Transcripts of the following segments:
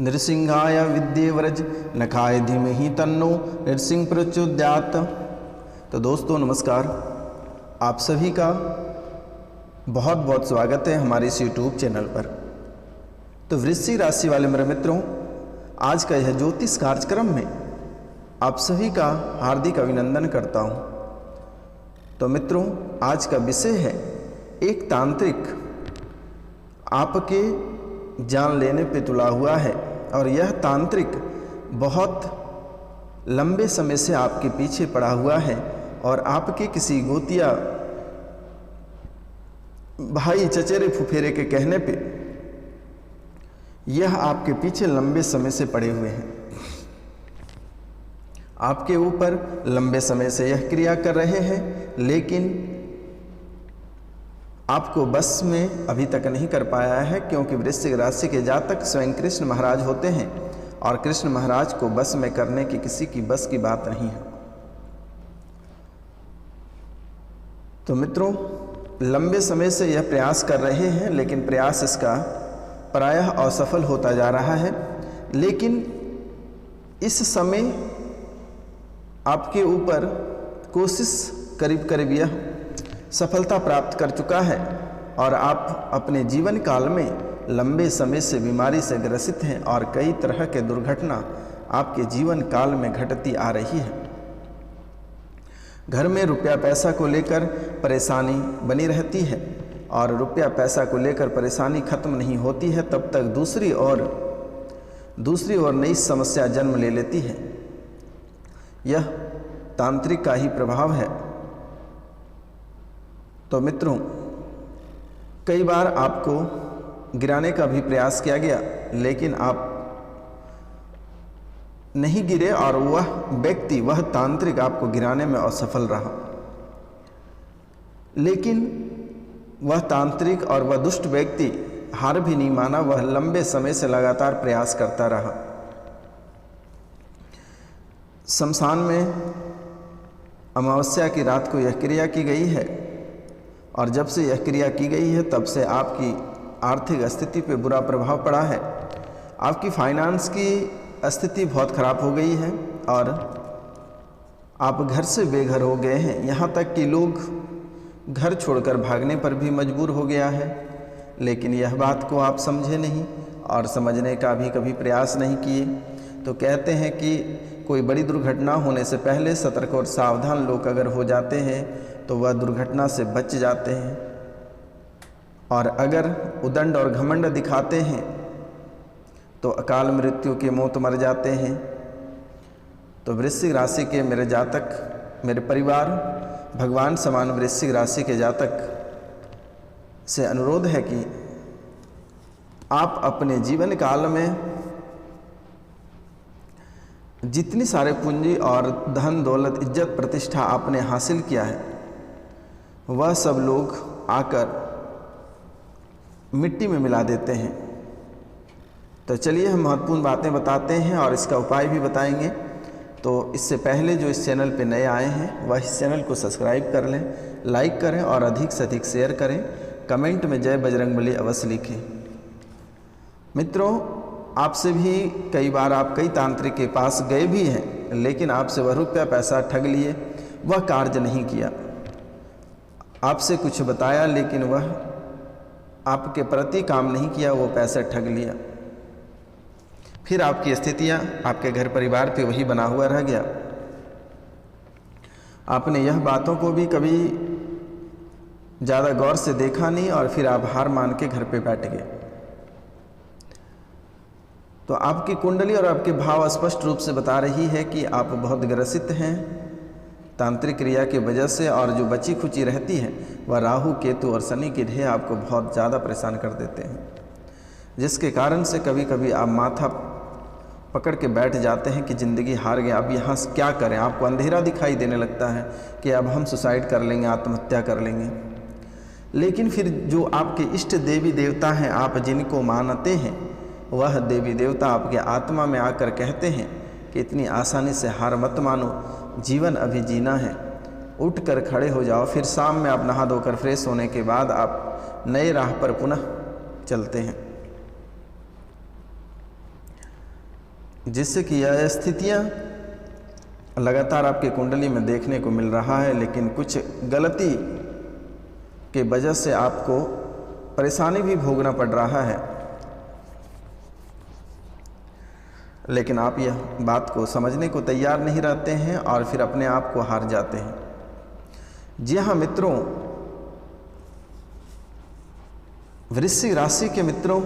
नृसिंहाय विद्येवरज नखाय धीमहि तन्नो नृसिंह प्रचोदयात्। तो दोस्तों नमस्कार, आप सभी का बहुत बहुत स्वागत है हमारे इस YouTube चैनल पर। तो वृश्चिक राशि वाले मेरे मित्रों, आज का यह ज्योतिष कार्यक्रम में आप सभी का हार्दिक अभिनंदन करता हूँ। तो मित्रों, आज का विषय है एक तांत्रिक आपके जान लेने पे तुला हुआ है और यह तांत्रिक बहुत लंबे समय से आपके पीछे पड़ा हुआ है और आपके किसी गोतिया भाई चचेरे फुफेरे के कहने पे यह आपके पीछे लंबे समय से पड़े हुए हैं। आपके ऊपर लंबे समय से यह क्रिया कर रहे हैं, लेकिन आपको बस में अभी तक नहीं कर पाया है, क्योंकि वृश्चिक राशि के जातक स्वयं कृष्ण महाराज होते हैं और कृष्ण महाराज को बस में करने की किसी की बस की बात नहीं है। तो मित्रों, लंबे समय से यह प्रयास कर रहे हैं, लेकिन प्रयास इसका प्रायः असफल होता जा रहा है। लेकिन इस समय आपके ऊपर कोशिश करीब करीब यह सफलता प्राप्त कर चुका है और आप अपने जीवन काल में लंबे समय से बीमारी से ग्रसित हैं और कई तरह के दुर्घटना आपके जीवन काल में घटती आ रही है। घर में रुपया पैसा को लेकर परेशानी बनी रहती है और रुपया पैसा को लेकर परेशानी खत्म नहीं होती है, तब तक दूसरी ओर नई समस्या जन्म ले लेती है। यह तांत्रिक का ही प्रभाव है। तो मित्रों, कई बार आपको गिराने का भी प्रयास किया गया, लेकिन आप नहीं गिरे और वह तांत्रिक आपको गिराने में असफल रहा। लेकिन वह तांत्रिक और वह दुष्ट व्यक्ति हार भी नहीं माना, वह लंबे समय से लगातार प्रयास करता रहा। शमशान में अमावस्या की रात को यह क्रिया की गई है और जब से यह क्रिया की गई है तब से आपकी आर्थिक स्थिति पे बुरा प्रभाव पड़ा है। आपकी फाइनेंस की स्थिति बहुत खराब हो गई है और आप घर से बेघर हो गए हैं। यहाँ तक कि लोग घर छोड़कर भागने पर भी मजबूर हो गया है, लेकिन यह बात को आप समझे नहीं और समझने का भी कभी प्रयास नहीं किए। तो कहते हैं कि कोई बड़ी दुर्घटना होने से पहले सतर्क और सावधान लोग अगर हो जाते हैं तो वह दुर्घटना से बच जाते हैं, और अगर उदंड और घमंड दिखाते हैं तो अकाल मृत्यु के मौत मर जाते हैं। तो वृश्चिक राशि के मेरे जातक, मेरे परिवार, भगवान समान वृश्चिक राशि के जातक से अनुरोध है कि आप अपने जीवन काल में जितनी सारे पूंजी और धन दौलत इज्जत प्रतिष्ठा आपने हासिल किया है, वह सब लोग आकर मिट्टी में मिला देते हैं। तो चलिए हम महत्वपूर्ण बातें बताते हैं और इसका उपाय भी बताएंगे। तो इससे पहले जो इस चैनल पे नए आए हैं वह इस चैनल को सब्सक्राइब कर लें, लाइक करें और अधिक से अधिक शेयर करें। कमेंट में जय बजरंगबली अवश्य लिखें। मित्रों, आपसे भी कई बार आप कई तांत्रिक के पास गए भी हैं, लेकिन आपसे वह रुपया पैसा ठग लिए, वह कार्य नहीं किया। आपसे कुछ बताया लेकिन वह आपके प्रति काम नहीं किया, वो पैसा ठग लिया। फिर आपकी स्थितियां आपके घर परिवार पे वही बना हुआ रह गया। आपने यह बातों को भी कभी ज़्यादा गौर से देखा नहीं और फिर आप हार मान के घर पे बैठ गए। तो आपकी कुंडली और आपके भाव स्पष्ट रूप से बता रही है कि आप बहुत ग्रसित हैं तांत्रिक क्रिया की वजह से, और जो बची खुची रहती है वह राहु केतु और शनि की ढेर आपको बहुत ज़्यादा परेशान कर देते हैं, जिसके कारण से कभी कभी आप माथा पकड़ के बैठ जाते हैं कि ज़िंदगी हार गए, अब यहाँ से क्या करें। आपको अंधेरा दिखाई देने लगता है कि अब हम सुसाइड कर लेंगे, आत्महत्या कर लेंगे। लेकिन फिर जो आपके इष्ट देवी देवता हैं, आप जिनको मानते हैं, वह देवी देवता आपके आत्मा में आकर कहते हैं कि इतनी आसानी से हार मत मानो, जीवन अभी जीना है, उठकर खड़े हो जाओ। फिर शाम में आप नहा धोकर फ्रेश होने के बाद आप नए राह पर पुनः चलते हैं। जिससे कि यह स्थितियाँ लगातार आपकी कुंडली में देखने को मिल रहा है, लेकिन कुछ गलती के वजह से आपको परेशानी भी भोगना पड़ रहा है, लेकिन आप यह बात को समझने को तैयार नहीं रहते हैं और फिर अपने आप को हार जाते हैं। जी हाँ मित्रों, वृश्चिक राशि के मित्रों,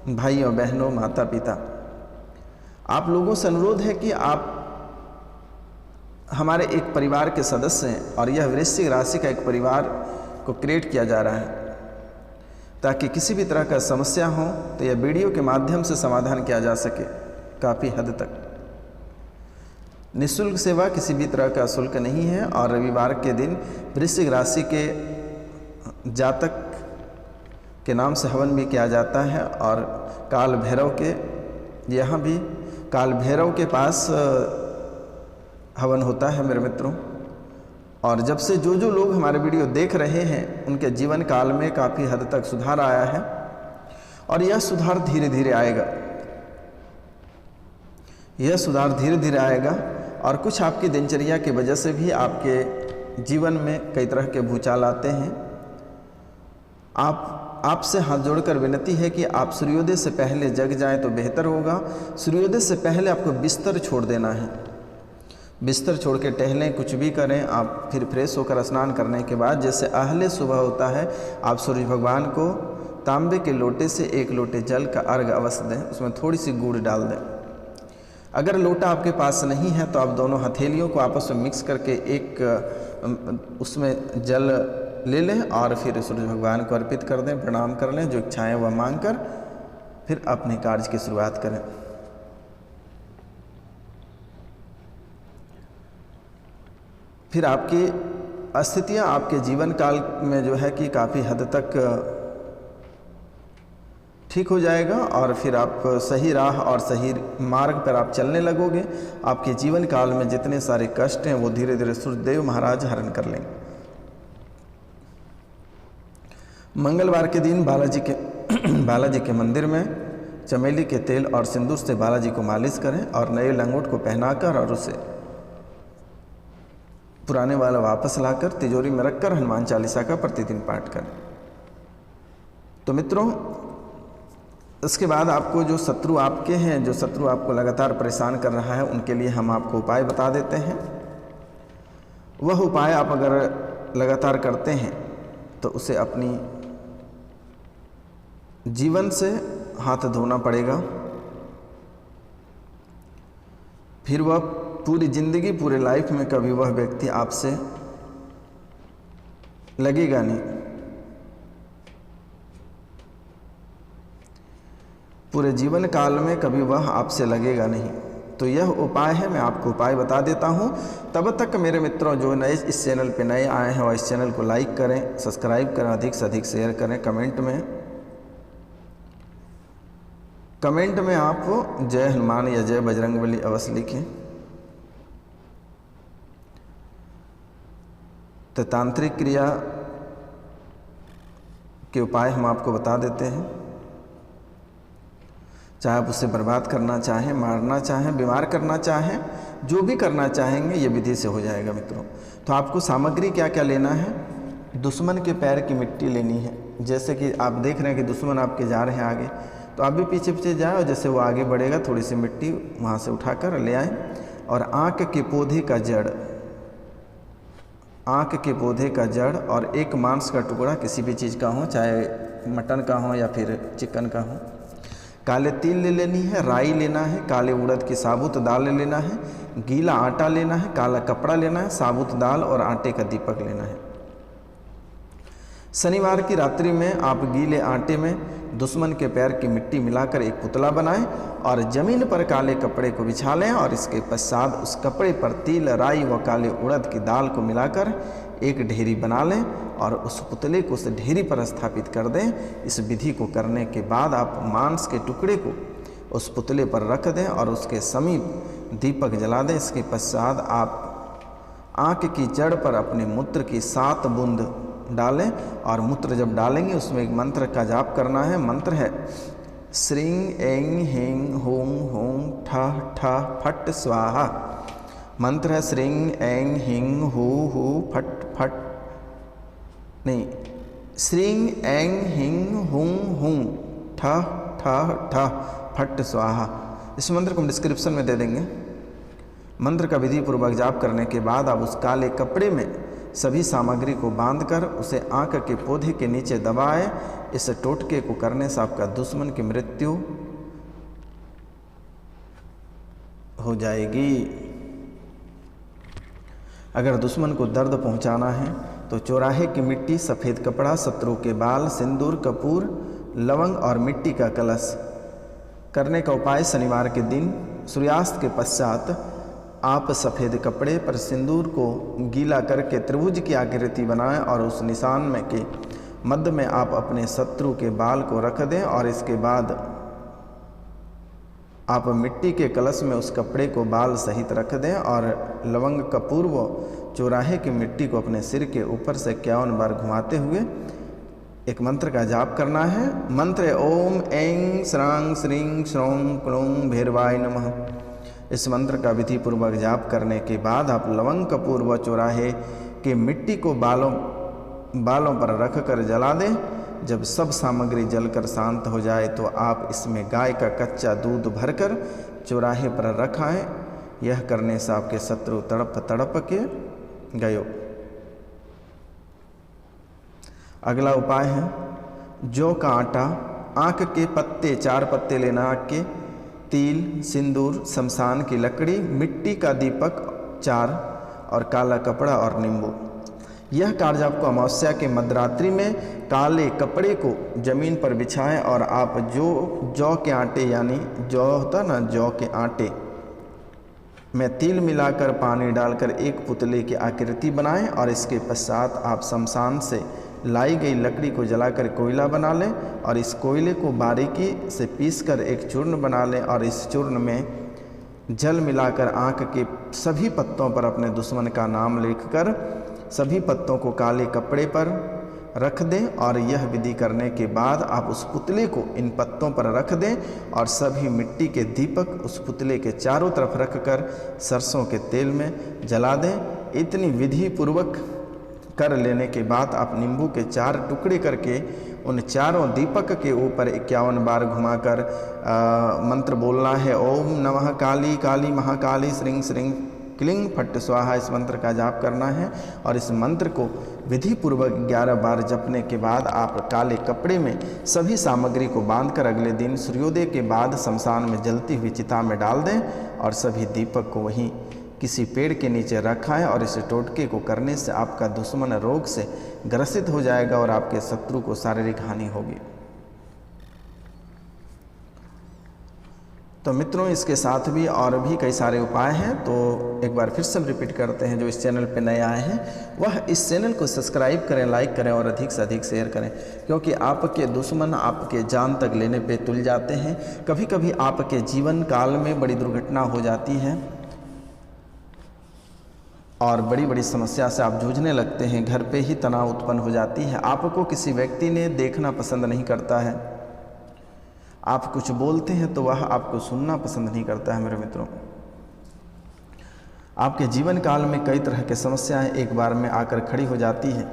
भाइयों बहनों, माता पिता, आप लोगों से अनुरोध है कि आप हमारे एक परिवार के सदस्य हैं और यह वृश्चिक राशि का एक परिवार को क्रिएट किया जा रहा है, ताकि किसी भी तरह का समस्या हो तो यह वीडियो के माध्यम से समाधान किया जा सके। काफ़ी हद तक निःशुल्क सेवा, किसी भी तरह का शुल्क नहीं है। और रविवार के दिन वृश्चिक राशि के जातक के नाम से हवन भी किया जाता है और काल भैरव के, यहाँ भी काल भैरव के पास हवन होता है मेरे मित्रों। और जब से जो जो लोग हमारे वीडियो देख रहे हैं उनके जीवन काल में काफ़ी हद तक सुधार आया है और यह सुधार धीरे धीरे आएगा, यह सुधार धीरे धीरे आएगा। और कुछ आपकी दिनचर्या की वजह से भी आपके जीवन में कई तरह के भूचाल आते हैं। आपसे हाथ जोड़कर विनती है कि आप सूर्योदय से पहले जग जाएं तो बेहतर होगा। सूर्योदय से पहले आपको बिस्तर छोड़ देना है, बिस्तर छोड़ के टहलें, कुछ भी करें आप। फिर फ्रेश होकर स्नान करने के बाद जैसे आहले सुबह होता है, आप सूर्य भगवान को तांबे के लोटे से 1 लोटे जल का अर्घ अवश्य दें, उसमें थोड़ी सी गुड़ डाल दें। अगर लोटा आपके पास नहीं है तो आप दोनों हथेलियों को आपस में मिक्स करके एक उसमें जल ले लें और फिर सूर्य भगवान को अर्पित कर दें, प्रणाम कर लें, जो इच्छाएं वह मांग कर फिर अपने कार्य की शुरुआत करें। फिर आपकी स्थितियाँ आपके जीवन काल में जो है कि काफ़ी हद तक ठीक हो जाएगा और फिर आप सही राह और सही मार्ग पर आप चलने लगोगे। आपके जीवन काल में जितने सारे कष्ट हैं वो धीरे धीरे सूर्यदेव महाराज हरण कर लेंगे। मंगलवार के दिन बालाजी के मंदिर में चमेली के तेल और सिंदूर से बालाजी को मालिश करें और नए लंगोट को पहनाकर और उसे पुराने वाला वापस लाकर तिजोरी में रखकर हनुमान चालीसा का प्रतिदिन पाठ करें। तो मित्रों, इसके बाद आपको जो शत्रु आपके हैं, जो शत्रु आपको लगातार परेशान कर रहा है, उनके लिए हम आपको उपाय बता देते हैं। वह उपाय आप अगर लगातार करते हैं तो उसे अपनी जीवन से हाथ धोना पड़ेगा, फिर वह पूरी जिंदगी, पूरे लाइफ में कभी वह व्यक्ति आपसे लगेगा नहीं। पूरे जीवन काल में कभी वह आपसे लगेगा नहीं। तो यह उपाय है, मैं आपको उपाय बता देता हूँ। तब तक मेरे मित्रों जो नए इस चैनल पे नए आए हैं और इस चैनल को लाइक करें, सब्सक्राइब करें, अधिक से अधिक शेयर करें। कमेंट में आप जय हनुमान या जय बजरंगबली अवश्य लिखें। तो तांत्रिक क्रिया के उपाय हम आपको बता देते हैं। चाहे आप उसे बर्बाद करना चाहें, मारना चाहें, बीमार करना चाहें, जो भी करना चाहेंगे ये विधि से हो जाएगा मित्रों। तो आपको सामग्री क्या क्या लेना है? दुश्मन के पैर की मिट्टी लेनी है। जैसे कि आप देख रहे हैं कि दुश्मन आपके जा रहे हैं आगे, तो आप भी पीछे पीछे जाएं और जैसे वो आगे बढ़ेगा थोड़ी सी मिट्टी वहाँ से उठाकर ले आएँ। और आँख के पौधे का जड़, आँख के पौधे का जड़ और एक मांस का टुकड़ा किसी भी चीज़ का हो, चाहे मटन का हो या फिर चिकन का हो। काले तिल ले लेनी है, राई लेना है, काले उड़द की साबुत दाल ले लेना है, गीला आटा लेना है, काला कपड़ा लेना है, साबुत दाल और आटे का दीपक लेना है। शनिवार की रात्रि में आप गीले आटे में दुश्मन के पैर की मिट्टी मिलाकर एक पुतला बनाएं और जमीन पर काले कपड़े को बिछा लें और इसके पश्चात उस कपड़े पर तिल, राई व काले उड़द की दाल को मिलाकर एक ढेरी बना लें और उस पुतले को उस ढेरी पर स्थापित कर दें। इस विधि को करने के बाद आप मांस के टुकड़े को उस पुतले पर रख दें और उसके समीप दीपक जला दें। इसके पश्चात आप आँख की जड़ पर अपने मूत्र की 7 बूंद डालें और मूत्र जब डालेंगे उसमें एक मंत्र का जाप करना है। मंत्र है श्रीं ऐं ह्रीं हूं हूं ठ ठ फट स्वाहा। मंत्र है श्रीं ऐं हिं हू फट फट, नहीं, श्रीं ऐं हिं हूं ठ ठ फट स्वाहा। इस मंत्र को हम डिस्क्रिप्शन में दे देंगे। मंत्र का विधि पूर्वक जाप करने के बाद आप उस काले कपड़े में सभी सामग्री को बांधकर उसे आंख के पौधे के नीचे दबाएं। इस टोटके को करने से आपका दुश्मन की मृत्यु हो जाएगी। अगर दुश्मन को दर्द पहुंचाना है तो चौराहे की मिट्टी, सफ़ेद कपड़ा, शत्रु के बाल, सिंदूर, कपूर, लवंग और मिट्टी का कलश। करने का उपाय: शनिवार के दिन सूर्यास्त के पश्चात आप सफ़ेद कपड़े पर सिंदूर को गीला करके त्रिभुज की आकृति बनाएं और उस निशान में के मध्य में आप अपने शत्रु के बाल को रख दें और इसके बाद आप मिट्टी के कलश में उस कपड़े को बाल सहित रख दें और लवंग, कपूर व चौराहे की मिट्टी को अपने सिर के ऊपर से 51 बार घुमाते हुए एक मंत्र का जाप करना है। मंत्र ओम ऐं श्रां श्रीं श्रौं क्लौं भैरवाय नमः। इस मंत्र का विधि पूर्वक जाप करने के बाद आप लवंग, कपूर व चौराहे के मिट्टी को बालों पर रख कर जला दें। जब सब सामग्री जलकर शांत हो जाए तो आप इसमें गाय का कच्चा दूध भरकर चौराहे पर रखाएं। यह करने से आपके शत्रु तड़प तड़प के गयो। अगला उपाय है जौ का आटा, आँख के पत्ते 4 पत्ते लेना, आँख के तिल, सिंदूर, शमशान की लकड़ी, मिट्टी का दीपक 4 और काला कपड़ा और नींबू। यह कार्य आपको अमावस्या के मध्यरात्रि में काले कपड़े को जमीन पर बिछाएं और आप जौ के आटे, यानी जौ होता ना, जौ के आटे में तिल मिलाकर पानी डालकर एक पुतले की आकृति बनाएं और इसके पश्चात आप शमशान से लाई गई लकड़ी को जलाकर कोयला बना लें और इस कोयले को बारीकी से पीसकर एक चूर्ण बना लें और इस चूर्ण में जल मिलाकर आँख के सभी पत्तों पर अपने दुश्मन का नाम लिखकर सभी पत्तों को काले कपड़े पर रख दें और यह विधि करने के बाद आप उस पुतले को इन पत्तों पर रख दें और सभी मिट्टी के दीपक उस पुतले के चारों तरफ रखकर सरसों के तेल में जला दें। इतनी विधि पूर्वक कर लेने के बाद आप नींबू के 4 टुकड़े करके उन चारों दीपक के ऊपर 51 बार घुमाकर मंत्र बोलना है। ओम नमः काली काली महाकाली श्रीं श्रीं क्लीं फट स्वाहा। इस मंत्र का जाप करना है और इस मंत्र को विधि पूर्वक 11 बार जपने के बाद आप काले कपड़े में सभी सामग्री को बांधकर अगले दिन सूर्योदय के बाद शमशान में जलती हुई चिता में डाल दें और सभी दीपक को वहीं किसी पेड़ के नीचे रखा है और इस टोटके को करने से आपका दुश्मन रोग से ग्रसित हो जाएगा और आपके शत्रु को शारीरिक हानि होगी। तो मित्रों, इसके साथ भी और भी कई सारे उपाय हैं, तो एक बार फिर से रिपीट करते हैं। जो इस चैनल पे नए आए हैं वह इस चैनल को सब्सक्राइब करें, लाइक करें और अधिक से अधिक शेयर करें, क्योंकि आपके दुश्मन आपके जान तक लेने पे तुल जाते हैं। कभी कभी आपके जीवन काल में बड़ी दुर्घटना हो जाती है और बड़ी बड़ी समस्या से आप जूझने लगते हैं। घर पे ही तनाव उत्पन्न हो जाती है। आपको किसी व्यक्ति ने देखना पसंद नहीं करता है, आप कुछ बोलते हैं तो वह आपको सुनना पसंद नहीं करता है। मेरे मित्रों, आपके जीवन काल में कई तरह की समस्याएं एक बार में आकर खड़ी हो जाती है,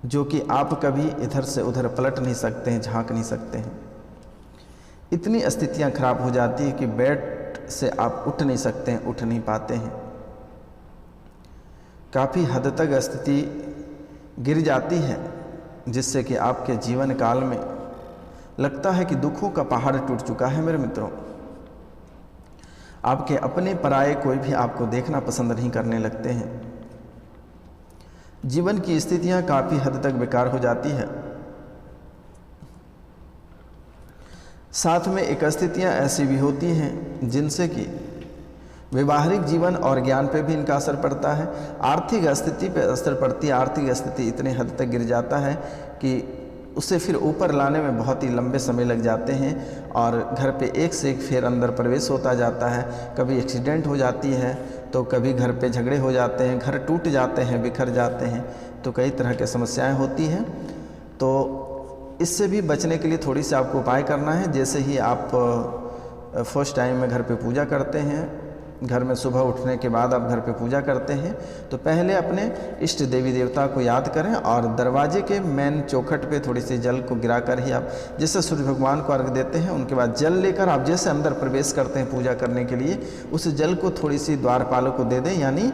जो कि आप कभी इधर से उधर पलट नहीं सकते हैं, झांक नहीं सकते हैं। इतनी स्थितियां खराब हो जाती है कि बेड से आप उठ नहीं सकते हैं, उठ नहीं पाते हैं। काफ़ी हद तक स्थिति गिर जाती है, जिससे कि आपके जीवन काल में लगता है कि दुखों का पहाड़ टूट चुका है। मेरे मित्रों, आपके अपने पराये कोई भी आपको देखना पसंद नहीं करने लगते हैं। जीवन की स्थितियां काफ़ी हद तक बेकार हो जाती है। साथ में एक स्थितियां ऐसी भी होती हैं जिनसे कि वैवाहिक जीवन और ज्ञान पे भी इनका असर पड़ता है, आर्थिक स्थिति पे असर पड़ती है। आर्थिक स्थिति इतने हद तक गिर जाता है कि उसे फिर ऊपर लाने में बहुत ही लंबे समय लग जाते हैं और घर पे एक से एक फेर अंदर प्रवेश होता जाता है। कभी एक्सीडेंट हो जाती है, तो कभी घर पे झगड़े हो जाते हैं, घर टूट जाते हैं, बिखर जाते हैं, तो कई तरह की समस्याएं होती हैं। तो इससे भी बचने के लिए थोड़ी सी आपको उपाय करना है। जैसे ही आप फर्स्ट टाइम में घर पे पूजा करते हैं, घर में सुबह उठने के बाद आप घर पे पूजा करते हैं, तो पहले अपने इष्ट देवी देवता को याद करें और दरवाजे के मेन चौखट पे थोड़ी सी जल को गिरा कर ही आप जैसे सूर्य भगवान को अर्घ देते हैं, उनके बाद जल लेकर आप जैसे अंदर प्रवेश करते हैं पूजा करने के लिए, उस जल को थोड़ी सी द्वारपालों को दे दें, यानी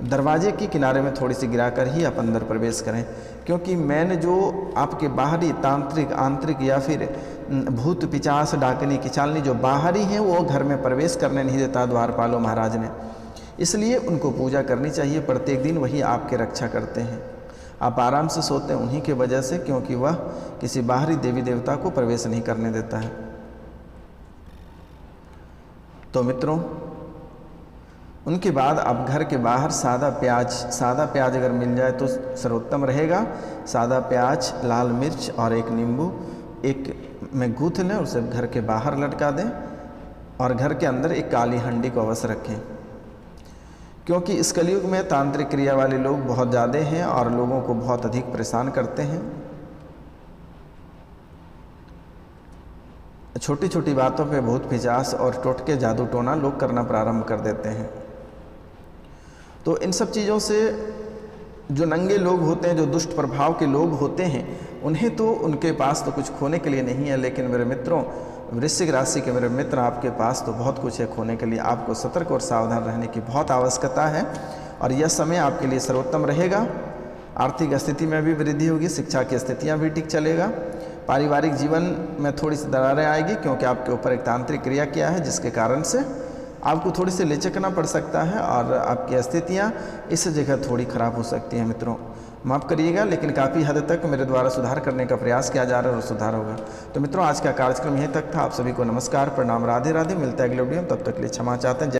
दरवाजे की किनारे में थोड़ी सी गिराकर ही आप अंदर प्रवेश करें। क्योंकि मैंने जो आपके बाहरी तांत्रिक, आंतरिक या फिर भूत पिचास डाकनी किचालनी जो बाहरी हैं वो घर में प्रवेश करने नहीं देता द्वारपालों महाराज ने, इसलिए उनको पूजा करनी चाहिए प्रत्येक दिन, वही आपके रक्षा करते हैं। आप आराम से सोते हैं उन्हीं के वजह से, क्योंकि वह किसी बाहरी देवी देवता को प्रवेश नहीं करने देता है। तो मित्रों, उनके बाद आप घर के बाहर सादा प्याज अगर मिल जाए तो सर्वोत्तम रहेगा। सादा प्याज, लाल मिर्च और एक नींबू एक में गूँथ लें, उसे घर के बाहर लटका दें और घर के अंदर एक काली हंडी को अवश्य रखें। क्योंकि इस कलयुग में तांत्रिक क्रिया वाले लोग बहुत ज़्यादा हैं और लोगों को बहुत अधिक परेशान करते हैं। छोटी छोटी बातों पे भूत पिचास और टोटके जादू टोना लोग करना प्रारंभ कर देते हैं। तो इन सब चीज़ों से जो नंगे लोग होते हैं, जो दुष्ट प्रभाव के लोग होते हैं, उन्हें तो उनके पास तो कुछ खोने के लिए नहीं है, लेकिन मेरे मित्रों, वृश्चिक राशि के मेरे मित्र, आपके पास तो बहुत कुछ है खोने के लिए। आपको सतर्क और सावधान रहने की बहुत आवश्यकता है और यह समय आपके लिए सर्वोत्तम रहेगा। आर्थिक स्थिति में भी वृद्धि होगी, शिक्षा की स्थितियाँ भी ठीक चलेगा। पारिवारिक जीवन में थोड़ी सी दरारें आएगी, क्योंकि आपके ऊपर एक तांत्रिक क्रिया किया है, जिसके कारण से आपको थोड़ी सी लचकना पड़ सकता है और आपकी स्थितियाँ इस जगह थोड़ी खराब हो सकती हैं। मित्रों, माफ़ करिएगा, लेकिन काफ़ी हद तक मेरे द्वारा सुधार करने का प्रयास किया जा रहा है और सुधार होगा। तो मित्रों, आज का कार्यक्रम यहीं तक था। आप सभी को नमस्कार, प्रणाम, राधे राधे। मिलता है अगले वीडियो में, तब तक के लिए क्षमा चाहते हैं।